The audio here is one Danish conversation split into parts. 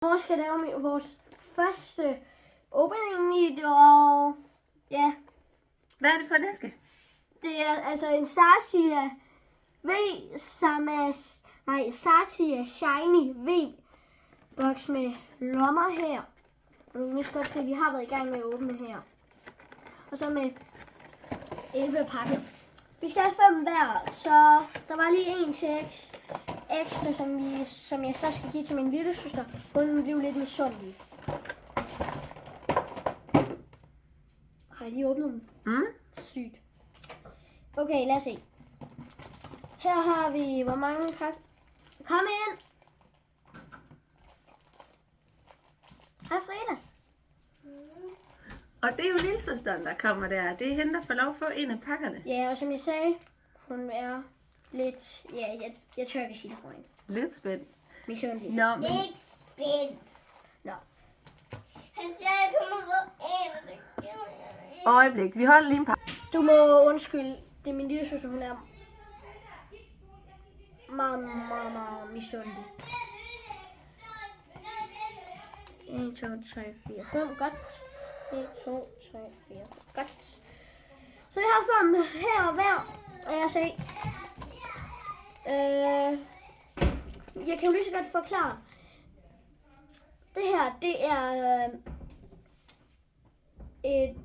Nu skal jeg lave vores første opening video. Ja. Hvad er det for en æske? Det er altså en Satia Satia Shiny V-boks med lommer her. Og du kan godt se, at vi har været i gang med at åbne her. Og så med 11 pakker. Vi skal have 5 hver, så der var lige en til ekstra, som jeg så skal give til min lille søster. Hun blev lidt misundelig. Har jeg lige åbnet den? Sygt. Okay, lad os se. Her har vi, hvor mange pakker? Kom ind! Hej Frida. Og det er jo lillesøsteren, der kommer der. Det er hende, der får lov at få en af pakkerne. Ja, og som jeg sagde, hun er lidt, ja, jeg tør ikke sige det for hende. Lidt spændt. Misundelig. Nå, men... Ikke spændt. Nå. Han siger, at jeg kommer på en. Øjeblik, vi holder lige en pakke. Du må undskylde, det er min lille søster, hun er meget misundelig. 1, 2, 3, 4, 5, godt. 1, 2, 3, 4, godt. Så jeg har 5 her hver, og jeg se. Jeg kan jo lige så godt forklare. Det her, det er et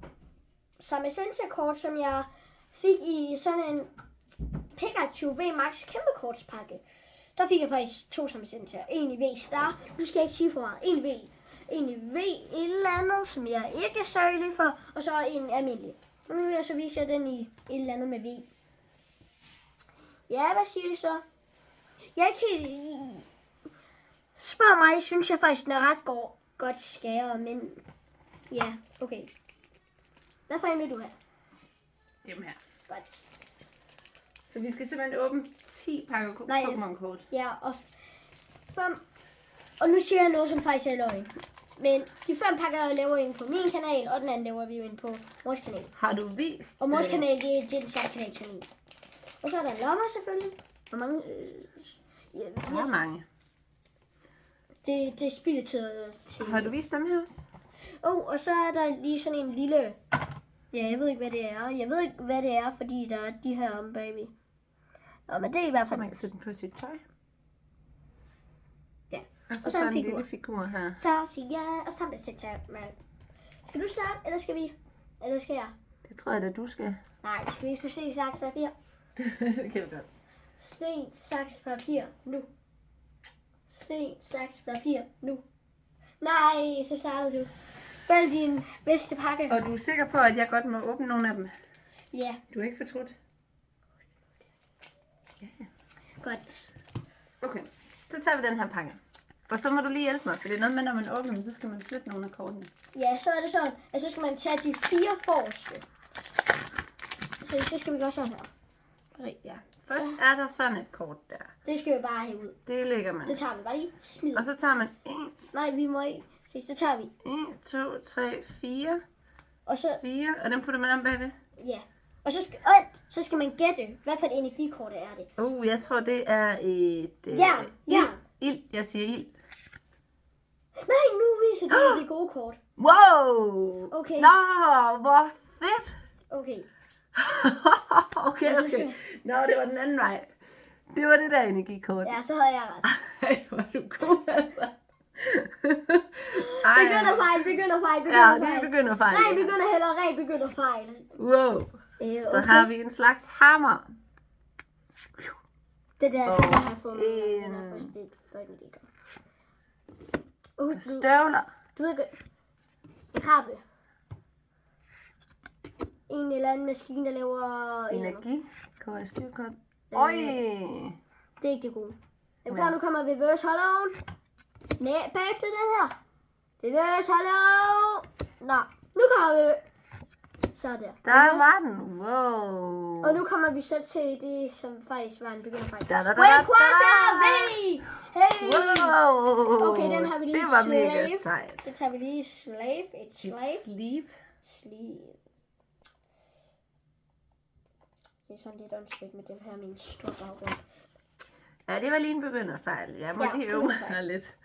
Samesentia-kort, som jeg fik i sådan en Pikachu V Max kæmpekortspakke. Der fik jeg faktisk 2 Samesentia. En i V Star. Nu skal jeg ikke sige for meget. En i V et eller andet, som jeg ikke er særlig for. Og så en almindelig. Nu vil jeg så vise jer den i et eller andet med V. Ja, hvad siger I så? Jeg er ikke helt... Spørg mig, synes jeg faktisk, den er ret godt skæret, men... Ja, okay. Hvad for en vil du have? Dem her. Godt. Så vi skal simpelthen åbne 10 pakker Pokémon-kort. Ja, og 5... Og nu siger jeg noget, som faktisk er løgn. Men de 5 pakker laver vi på min kanal, og den anden laver vi ind på vores kanal. Har du vist? Og vores kanal, det er den samme kanal som min. Og så er der lommer selvfølgelig. Hvor mange... Hvor mange? Det er spildetid til... Har du vist dem her også? Og så er der lige sådan en lille... Ja, jeg ved ikke, hvad det er. Jeg ved ikke, hvad det er, fordi der er de her om bagved. Nå, men det er i hvert Så fald... man kan sætte den på sit tøj. Ja. Og så sådan en lille figur her. Så sig ja, og så sætter jeg med. Skal du starte, eller skal vi? Eller skal jeg? Det tror jeg da, du skal. Nej, skal vi sten, saks, papir? Det kan du godt. Sten, saks, papir, nu. Sten, saks, papir, nu. Nej, så starter du. Vælg din bedste pakke. Og du er sikker på, at jeg godt må åbne nogle af dem? Ja, Du har ikke fortrudt? Ja. godt. Okay, så tager vi den her pakke. Og så må du lige hjælpe mig, for det er noget med, når man åbner dem, så skal man flytte nogle af kortene. Ja, så er det sådan, at så skal man tage de 4 forreste. Så skal vi gøre sådan her. Se, ja. Først er der sådan et kort der. Det skal vi bare have ud. Det lægger man. Det tager vi bare lige. Smid. Og så tager man 1, Nej, vi må ikke. Se, så tager vi. 1, 2, 3, 4. Og så, 4, og den putter man om bagved. ja. Og så skal man gætte, hvad for et energikort er det. Jeg tror, det er et... Jern. Ild. Jeg siger ild. Nej, nu viser du det gode kort. Wow! Okay. Nå, hvor fedt! Okay. Okay. Nå, det var den anden vej. Det var det der energikort. Ja, så havde jeg ret. Ej, hvor er du god, altså. Begynder fejl. Ja, vi begynder fejl. Nej, begynder fejl. Wow. Så Okay. har vi en slags hammer. Det der har jeg fået med. Den er først lidt fløjten. Støvler. Du ved godt. En krabbe. En eller anden maskine, der laver... Energi. Kort, styrkort. Øj. Det er ikke det gode. Jeg tror, nu kommer reverse hollow. Nej, bagefter den her. Reverse hollow. Nå, nu kommer vi... Så der. Der var den. Wow. Og nu kommer vi så til det, som faktisk var en begynderfejl. Rayquaza V! Hey! Wow. Okay, den har vi lige Det var slave. mega sejt. Så tager vi lige slave. Et slave. Sleep. Sleeve. Det er sådan lidt åndssvagt med dem her med en stor baggrund. Ja, det var lige en begynderfejl. Jeg må Ja, lige øve mig begynderfejl. lidt.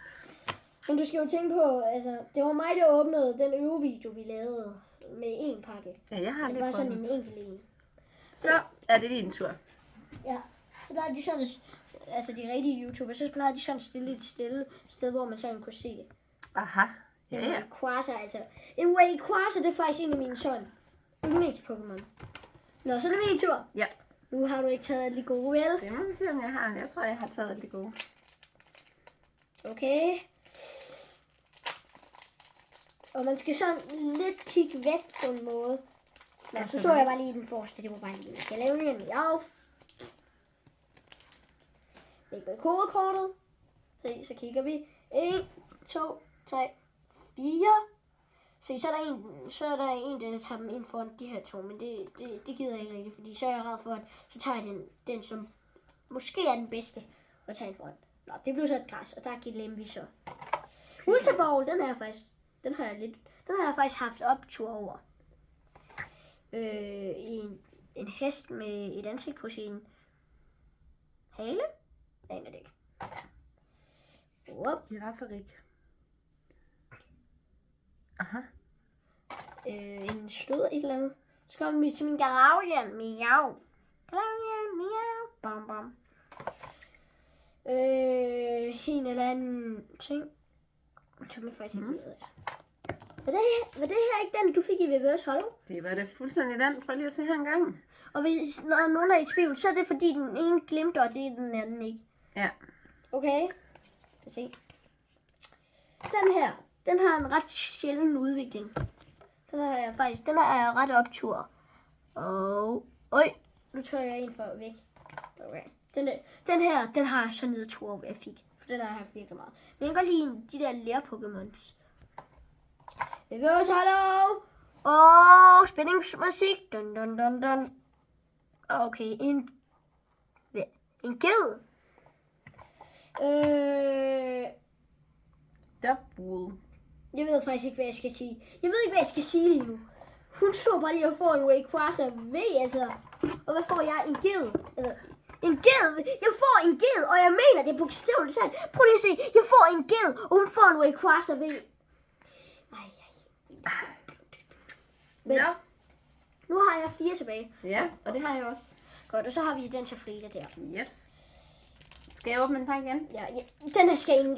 Men du skal jo tænke på, altså, det var mig, der åbnede den øvevideo, vi lavede med en pakke. Ja, jeg har Det lidt var sådan prøvet. en enkelt en. Så er det din tur. Ja, så der er de sådan, altså de rigtige YouTubere, så plejer de sådan stille et sted, hvor man sådan kunne se det. Aha. Ja, En ja. Rayquaza, altså. En Rayquaza, det er faktisk en af mine sådan yndlings-Pokémon. Nå, så er det min tur. Ja. Nu har du ikke taget alle de gode, vel? Det må vi se, om jeg har. Jeg tror, jeg har taget alle de gode. Okay. Og man skal sådan lidt kigge væk på en måde. Nå, så jeg bare lige den forreste. Det var bare lige, jeg skal lave lige en miau. Læg med kodekortet. Så kigger vi. 1, 2, 3, 4. Se, så er der en, der tager dem ind foran de her to, men det gider jeg ikke rigtigt, fordi så er jeg red for, at så tager jeg den som måske er den bedste at tage ind foran. Nå, det blev så et græs, og der glemte vi så. Ultra Ball, den har jeg faktisk haft optur over. En hest med et ansigt på sin hale. Jeg aner det ikke. Girafferik. Aha. En stød et eller andet. Så kommer vi til min Galarian. Miau. Galarian, miau. Bam, bam. En eller anden ting. Som jeg faktisk ikke ved af. Var det her ikke den, du fik i Reverse Hollow? Det var det fuldstændig den. Prøv lige at se her en gang. Og hvis når nogen er i tvivl, så er det fordi den ene glemte, og det er den anden ikke. Ja. Okay. Lad os se. Den her, den har en ret sjælden udvikling. Den har jeg ret optur. Og nu tør jeg en for væk. Okay. Den her, den har jeg så nedtur, jeg fik. For den har jeg haft virkelig meget. Men jeg kan godt lide de der lær-Pokémons. Reverse Hollow! Spændingsmusik. Dun, dun, dun, dun. Okay, en ged. Double. Jeg ved faktisk ikke, hvad jeg skal sige. Lige nu. Hun står bare lige og får en Rayquaza V, altså. Og hvad får jeg? En ged. Altså, en ged. Jeg får en ged, og jeg mener det er bogstaveligt talt. Prøv lige at se. Jeg får en ged, og hun får en Rayquaza V. Men Ja. nu har jeg 4 tilbage. Ja, og det har jeg også. Godt, og så har vi den til Frida der. Yes. Skal jeg åbne den her igen? Ja, den her skal ikke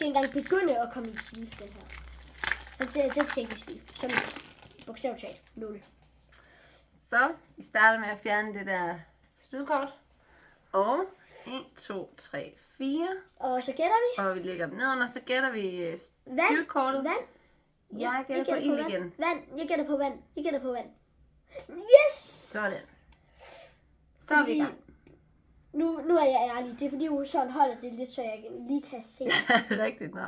engang begynde at komme i sleeve, den her. Den skal ikke i sleeve. Som bogstaveligt talt. 0. Så, vi starter med at fjerne det der stødkort. Og 1, 2, 3, 4. Og så gætter vi. Og vi lægger dem nedenunder, så gætter vi Vand. stødkortet. Vand. Jeg gætter på ild igen. Vand. Jeg gætter på vand. Yes! Sådan. Så er vi i gang. Nu er jeg ærlig. Det er fordi, hun sådan holder det lidt, så jeg lige kan se. Rigtigt, nå.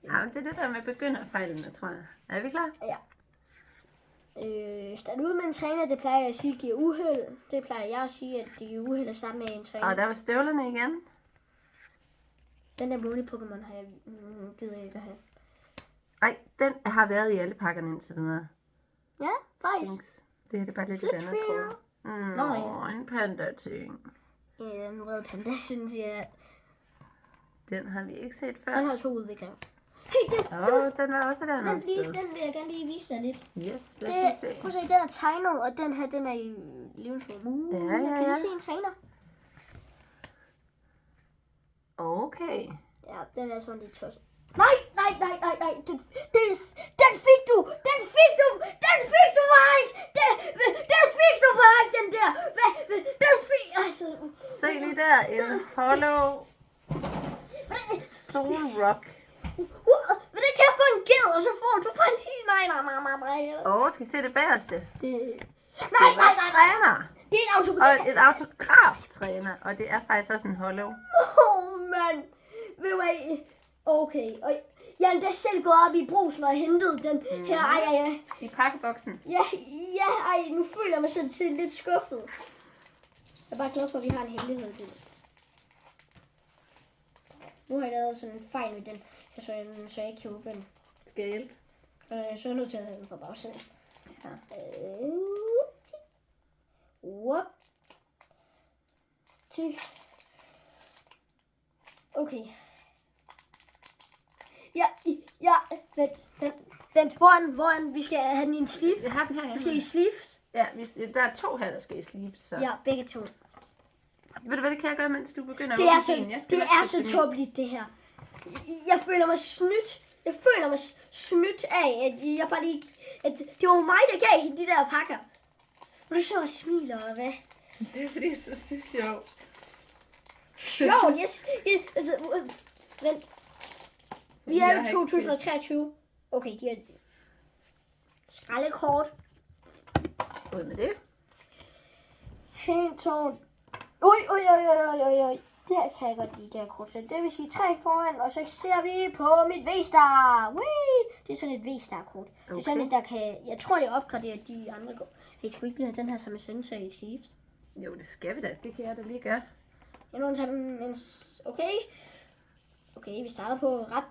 Ja, men det er det der med begynderfejlene, tror jeg. Er vi klar? Ja. Start ud med en træner, det plejer jeg at sige giver uheld. Det plejer jeg at sige, at det giver uheld at starte med en træner. Og der var støvlerne igen. Den der Money Pokémon har jeg givet ikke at have. Ej, den har været i alle pakkerne indtil videre. Ja, faktisk. Thanks. Det her det er bare lidt et Lidt andet fair. kort. Nå, ja. En panda-ting. En rød panda, synes jeg. Den har vi ikke set før. Den har 2 udviklere. Hey, Den var også et andet sted. den vil jeg gerne lige vise dig lidt. Yes, lad os lige se. Prøv at se, den er tegnet, og den her, den er i levende form. Ja, Jeg kan ja. lige se en træner. Okay. Ja, den er sådan lidt tosset. Nej. Den fik du bare ikke. Den fik du bare ikke, den der. Den fik, altså. Se lige der, en hollow Soul Rock. Men det kan jeg få en ged, og så får du bare lige, nej. Skal vi se det bagerste? Nej. Træner. Det er en Og autograf. et autograf-træner. Og det er faktisk også en hollow. Mand. Ved du hvad? Okay. Og jeg er endda selv gået op i brusen og hentet den her. Ej. I pakkeboksen. Ja, nu føler jeg mig sådan til lidt skuffet. Jeg er bare glad for, at vi har en hemmelighed til det. Nu har jeg lavet sådan en fejl med den, så jeg ikke kan åbne den. Skal jeg hjælpe? Så er jeg nødt til at have den fra bagsiden. Ja. Okay. Vent, hvor vi skal have den i en sleeve? Jeg har den her. Vi skal i sleeves. Ja, der er 2 her, der skal i sleeves. Så. Ja, begge to. Ved du hvad, det kan jeg gøre, mens du begynder Det at er åbne din? Jeg skal det nok er sætte så den i. tåbeligt, det her. Jeg føler mig snydt. Jeg føler mig snydt af, at jeg bare lige... At det var mig, der gav hende de der pakker. Og du så og smiler, og hvad? Det er fordi, jeg synes, det er sjovt. Sjovt, yes. Vent. Vi er Jeg jo har i ikke 2023. Okay, de er skraldekort. Ud med det. Helt tårn. Oj. Der kan jeg godt lide det her kort. Så det vil sige 3 foran, og så ser vi på mit V-Star. Whee! Det er sådan et V-Star-kort. Det er sådan et, der kan... Jeg tror, det opgraderer de andre kort. Hey, skal vi ikke have den her som er sensor i sleeves? Jo, det skal vi da. Det kan jeg da lige gøre. Jeg nogen tage dem, mens... Okay. Okay, vi starter på ret...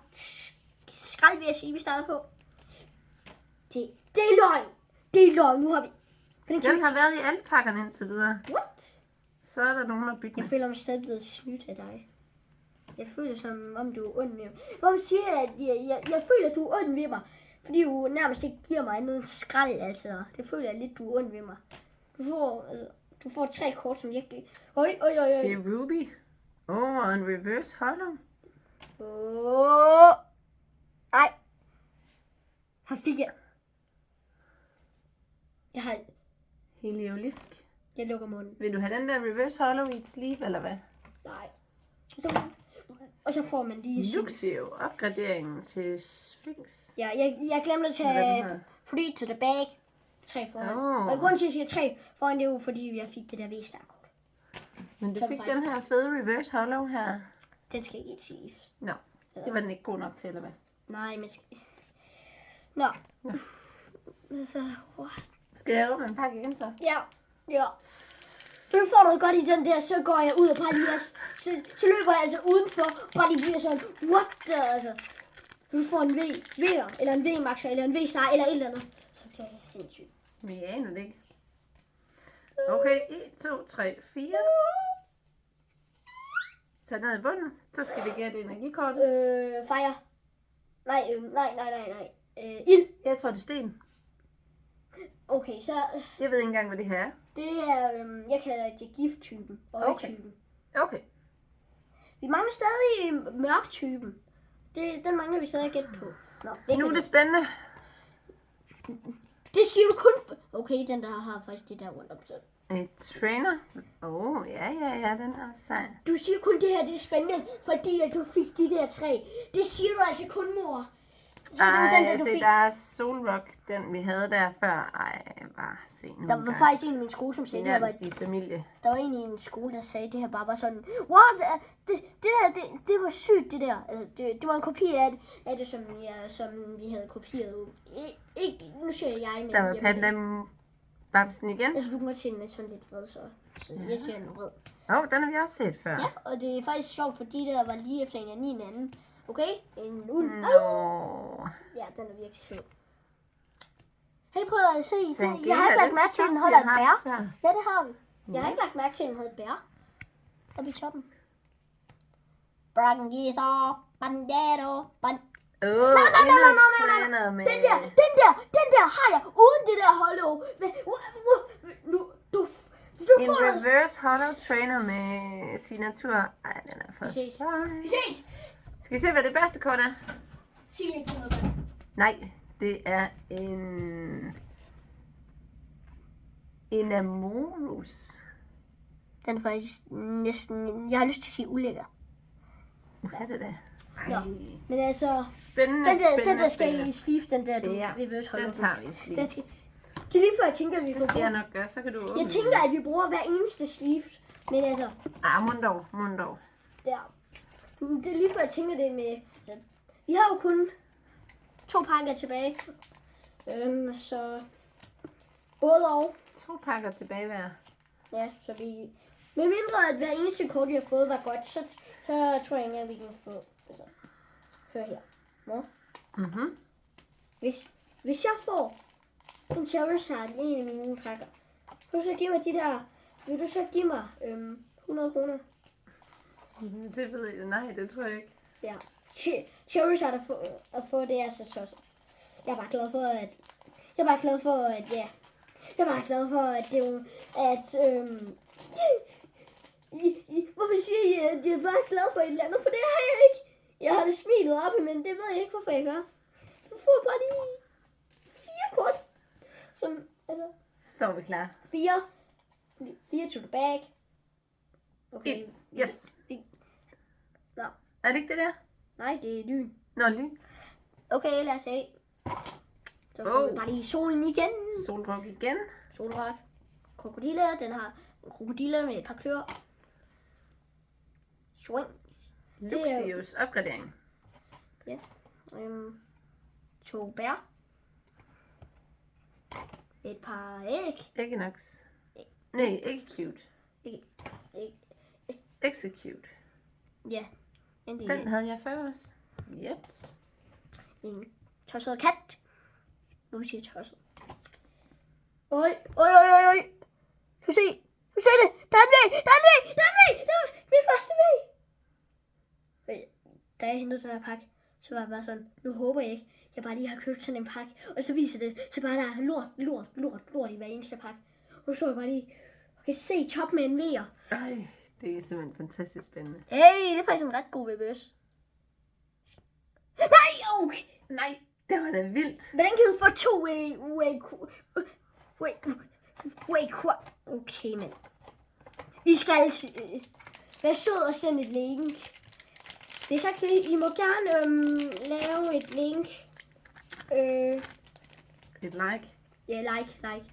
Skrald, vil jeg sige, vi starter på. Det er løgn. Det er løgn. Nu har vi... Den har været i alle pakkerne indtil videre. What? Så er der nogen, der bytter. Jeg føler mig stadig blevet snydt af dig. Jeg føler som om du er ond ved mig. Hvorfor siger jeg, at jeg føler, at du er ond ved mig? Fordi du nærmest ikke giver mig noget skrald, altså. Det føler jeg lidt, du er ond ved mig. Du får 3 kort, som jeg ikke... Oj. Se Ruby. Og en reverse hollow. Ej. Her fik jeg... Heliolisk. Jeg lukker munden. Vil du have den der reverse hollow i et sleeve, eller hvad? Nej. Og så får man lige... Luxio. Opgraderingen til Sphinx. Ja, jeg glemte at Hvad er den tage her? free to the bag. 3 foran. Åh. Og grunden til, at jeg siger 3 foran, det er jo fordi, jeg fik det der V-Star-kort. Men du Som fik faktisk- den her fede reverse hollow her. Den skal ikke sige. Nå, det var den ikke god nok til, eller hvad? Nej, men... Nå. Altså, what? Skal jeg åbne en pakke igen så? Ja. Hvis du får noget godt i den der, så går jeg ud og bare lige... Så løber jeg altså udenfor, bare lige bliver sådan, what the, altså. Hvis du får en V'er, eller en V-Maxer, eller en V-Star, eller et eller andet, så bliver jeg sindssygt. Men jeg aner det ikke. Okay, 1, 2, 3, 4. Tag ned i bunden. Så skal vi gætte energikortet. Fire. Nej. Ild. Jeg tror, det er sten. Okay, så Jeg ved ikke engang, hvad det her er. det er, jeg kalder det gifttypen, øjetypen. Okay. Vi mangler stadig mørktypen. Den mangler vi stadig at gætte på. Nå, Nu er det spændende. Det siger du kun... Okay, den der har faktisk det der rundt om sådan. Et trainer. Ja, den er sej. Du siger kun, det her det er spændende, fordi at du fik de der 3. Det siger du altså kun, mor. Her, det var den der, du fik. Der er Solrock, den vi havde der før. Se nu. Der var faktisk en i min skole, som sagde, det det her er var... i familie. Der var en i min skole, der sagde, det her bare var sådan... What? Det var sygt, det der. Altså, det var en kopi af det, som vi havde kopieret. Ikke, nu siger jeg, men... Der var Panda Bamsen igen. Altså, du kan godt se, den er sådan lidt vred, så jeg siger, den er vred. Den har vi også set før. Ja, og det er faktisk sjovt, fordi der var lige efter en anden. Okay? En ulv. Nå. Ja, den er virkelig sød. Hey, prøv at se. Tænk, Jeg har ikke lagt mærke til, at den holder et bær. bær. Ja, det har vi. Jeg har ikke lagt mærke til, at den havde et bær. Oppe i toppen. Brangiso, bandero, Nej. Den der har jeg uden det der hollow. Du En får noget. reverse hollow trainer med signatur. Ej, den er for Vi ses. sej. Vi ses. Skal vi se, hvad det bedste kort er? Sig ikke noget. Nej, det er en Amorus. Den er faktisk næsten... Jeg har lyst til at sige ulækker. Hvad er det da? Nå, men altså... Spændende, Den der skal i sleeve, den der, du Ja, reverse hollow. den tager vi i sleeve. Den skal... Det er lige før, jeg tænker, at vi Det får skal jeg nok gøre, så kan du åbne Jeg tænker, at vi bruger hver eneste sleeve. Men altså, mund dog. der. Det er lige før, jeg tænker det med... Altså, vi har jo kun 2 pakker tilbage. Så... Både og. 2 pakker tilbage hver. Ja, så vi... Med mindre, at hver eneste kort, vi har fået, var godt, så tror jeg ikke, at vi kan få... Altså, hør her. Nå. Mhm. Hvis jeg får en Charizard i en af mine pakker, vil du så give mig 100 kroner? Det ved jeg. Nej, det tror jeg ikke. Ja. Charizard at få det er så tosset. Jeg er bare glad for, at... Jeg er bare glad for, at... Ja. Jeg er bare glad for, at det er... At... Hvorfor siger I, at jeg er bare glad for et eller andet? For det har jeg ikke. Jeg har det smilet op, men det ved jeg ikke, hvorfor jeg gør. Du får bare lige 4 kort. Som, altså... Så er vi klar. 4 to the bag. Okay. Yes. Nå. Er det ikke det der? Nej, det er lyn. Nå, lyn. Okay, lad os se. Så får vi bare lige solen igen. Solrok igen. Solrak. Krokodille. Den har en krokodille med et par klør. Swing. Luxius opgradering. Ja. 2 bær. Et par æg. Equinox. Nej, ikke cute. Æg. Execute. Ja. En Den havde jeg før også. Yep. En tosset kat. Nu siger jeg tosset. Oj. Kan du se? det? Der er en væg. Der er min første væg. Da jeg hentede den her pakke, så var jeg bare sådan, nu håber jeg ikke, jeg bare lige har købt sådan en pakke. Og så viser det, så bare der er lort i hver eneste pakke. Og så jeg bare lige, okay, se top med en V'er. Ej, det er simpelthen fantastisk spændende. Hey, det er faktisk en ret god VBS. Nej, okay. Nej, det var da vildt. Hvordan kan du få 2 okay, men vi skal være sød og sende et link. Det er sagt, I må gerne lave et link. Et like. Ja, like.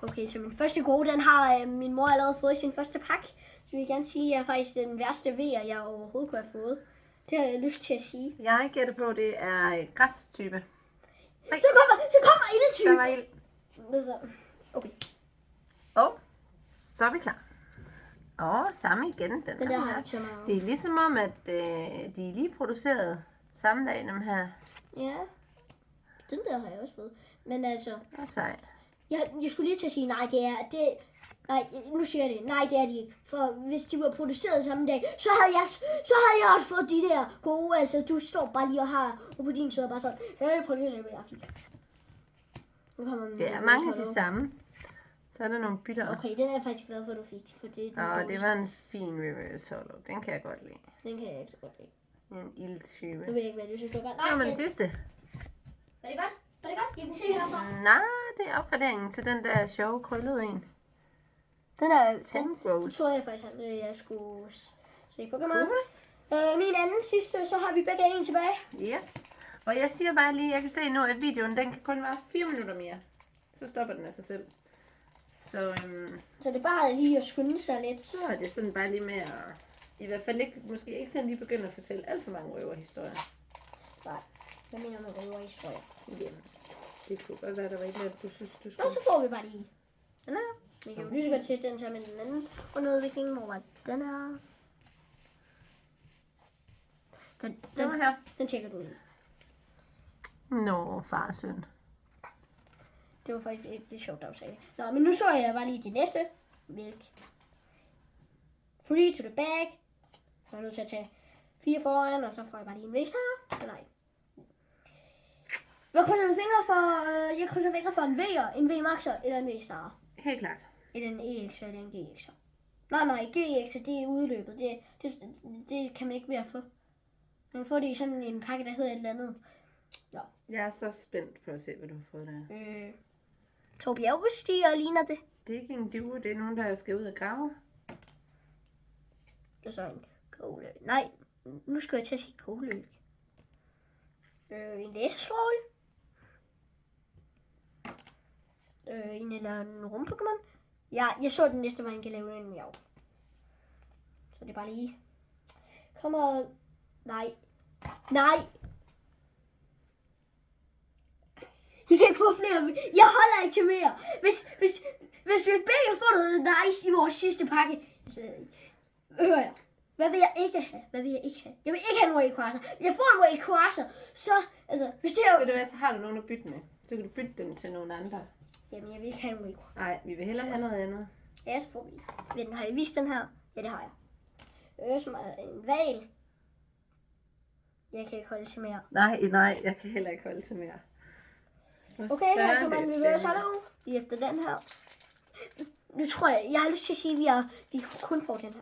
Okay, så min første gode, den har min mor allerede fået i sin første pakke. Så vil jeg gerne sige, at jeg er faktisk den værste V'er, jeg overhovedet kunne have fået. Det har jeg lyst til at sige. Jeg gætter på, det er græstype. Så kommer ildetype. Der var ild. Okay. Og så er vi klar. Og samme igen. Den der har jeg så meget. Det er ligesom om, at de er lige produceret samme dag, dem her. Ja, den der har jeg også fået. Men altså, Det er sejt. jeg skulle lige til at sige, nej, nej, nu siger jeg det. Nej, det er de ikke. For hvis de var produceret samme dag, så havde jeg også fået de der gode. Altså, du står bare lige og har, og på din side bare sådan, hey, prøv lige at se, hvad jeg fik. Nu kommer Det er mange af de samme. Så er der nogle bytter. Okay, den er jeg faktisk glad for, at du fik. For det er Og det var en fin reverse hollow. Den kan jeg godt lide. Den kan jeg ikke så godt lide. En ildtype. Nu ved jeg ikke, hvad du synes, du er godt. Det var Nej, den sidste. var det godt? Var det godt? Jeg kan se herfra. Nej, det er opgraderingen til den der sjove krøllede en. Den er Den den. Growth. Nu tror jeg faktisk, at jeg skulle se Pokémon. Min anden sidste, så har vi begge en tilbage. Yes. Og jeg siger bare lige, jeg kan se nu, at videoen den kan kun være 4 minutter mere. Så stopper den af sig selv. Så Så det er bare lige at skynde sig lidt. så er det sådan bare lige med at... I hvert fald ikke, måske ikke sådan lige begynde at fortælle alt for mange røverhistorier. Nej, hvad mener du med røverhistorier? Jamen, det kunne godt være, der var ikke noget, du synes, du Og skulle... så får vi bare lige den her. Vi kan jo lige så godt sætte den sammen med den anden. Og noget udvikling, hvor var den her. Den var her. Den tjekker du ud. Nå, far og søn. Det var faktisk ikke det sjovt, der sagde. Nå, men nu så jeg bare lige det næste. Hvilk. Free to the bag. Så er jeg nødt til at tage 4 foran, og så får jeg bare lige en V-star. Så nej. Hvad krydser jeg fingre for? Jeg krydser fingre for en V'er, en V-maxer eller en V-star. Helt klart. Eller en EX'er eller en GX'er. Nej, GX'er, det er udløbet. Det kan man ikke mere få. Man kan få det i sådan en pakke, der hedder et eller andet. Ja. Jeg er så spændt på at se, hvad du har fået der. 2 bjergbestiger ligner det. Digging Duo, det er nogen, der skal ud og grave. Og så en kogløg. Nej, nu skal jeg til at sige kogløg. En læsestråle. En eller en rumpokemon. Ja, jeg så den næste, man kan lave en miau. Så det er bare lige. Kommer. Nej. Jeg kan ikke få flere. Jeg holder ikke til mere. Hvis vi begge får noget nice i vores sidste pakke. Så hører jeg. Hvad vil jeg ikke have? Jeg vil ikke have en Rayquaza. Jeg får en Rayquaza. Så, altså, hvis det er... Ved du hvad, så har du nogen at bytte med. Så kan du bytte dem til nogle andre. Jamen, jeg vil ikke have en Rayquaza. Nej, vi vil hellere have noget andet. Ja, så får vi. Har jeg vist den her? Ja, det har jeg. Som er en val. Jeg kan ikke holde til mere. Nej, jeg kan heller ikke holde til mere. Okay, her kommer en reverse hollow. Efter den her. Nu tror jeg har lyst til at sige, at vi kun får den her.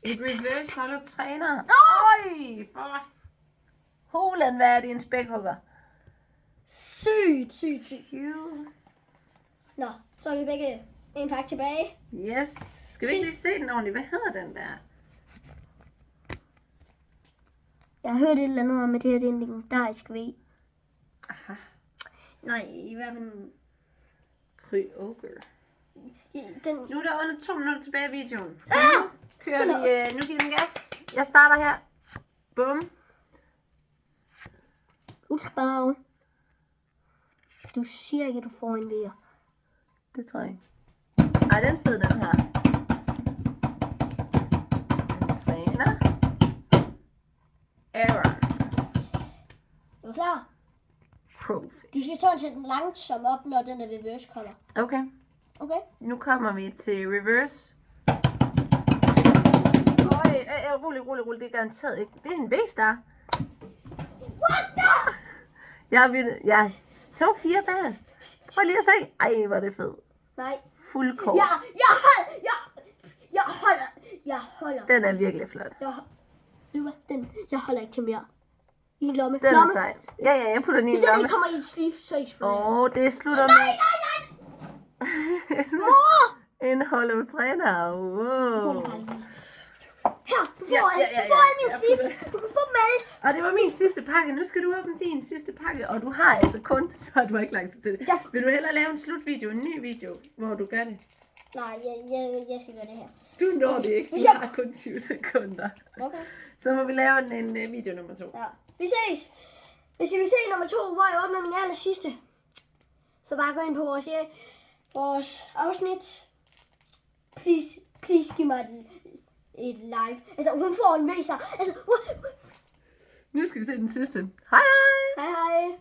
Et reverse hollow træner. Øj, for Holland, hvad er det, en spækhugger? Sygt. Cute. Nå, så er vi begge en pakke tilbage. Yes. Skal vi ikke lige se den ordentligt? Hvad hedder den der? Jeg har hørt et eller andet om, at det her det er en legendarisk V. Aha. Nej, i hvert fald... Kyogre. Den... Nu er der under 2 minutter tilbage i videoen. Så nu kører vi, nu giver den gas. Jeg starter her. Bum. Ultrabarve. Du siger ikke, at du får en V'er. Det tror jeg ikke. Ej, den er fed, den her. En træner. Aaron. Er du klar? Profi. Du skal sådan sætte den langsomt op, når den er reverse color. Okay. Okay? Nu kommer vi til reverse. Rolig. Det er garanteret ikke. Det er en V-star. What the? Jeg tog 4 bagerst. Prøv lige at se. Ej, hvor er det fedt. Nej. Fuld kort. Jeg holder. Den er virkelig flot. Jeg holder ikke til mere. I en lomme. Den er sej. Ja, jeg putter den i en Hvis den lomme. ikke kommer i et sleeve, så eksploderer Det slutter Nej! Mor! en hollow træner. Wow. Her, du får Ja, alle mine sleeves. Du kan få dem alle. Og det var min sidste pakke. Nu skal du åbne din sidste pakke. Og du har altså kun... Du har ikke lang tid til det. Vil du hellere lave en slutvideo, en ny video, hvor du gør det? Nej, jeg skal gøre det her. Du når det ikke. Du har kun 20 sekunder. Okay. Så må vi lave en video nummer 2. Ja. Vi ses. Hvis I vil se nummer 2, hvor jeg åbner min aller sidste, så bare gå ind på vores afsnit. Please giv mig et live. Altså, hun får en viser. Altså, Nu skal vi se den sidste. Hej hej! hej hej.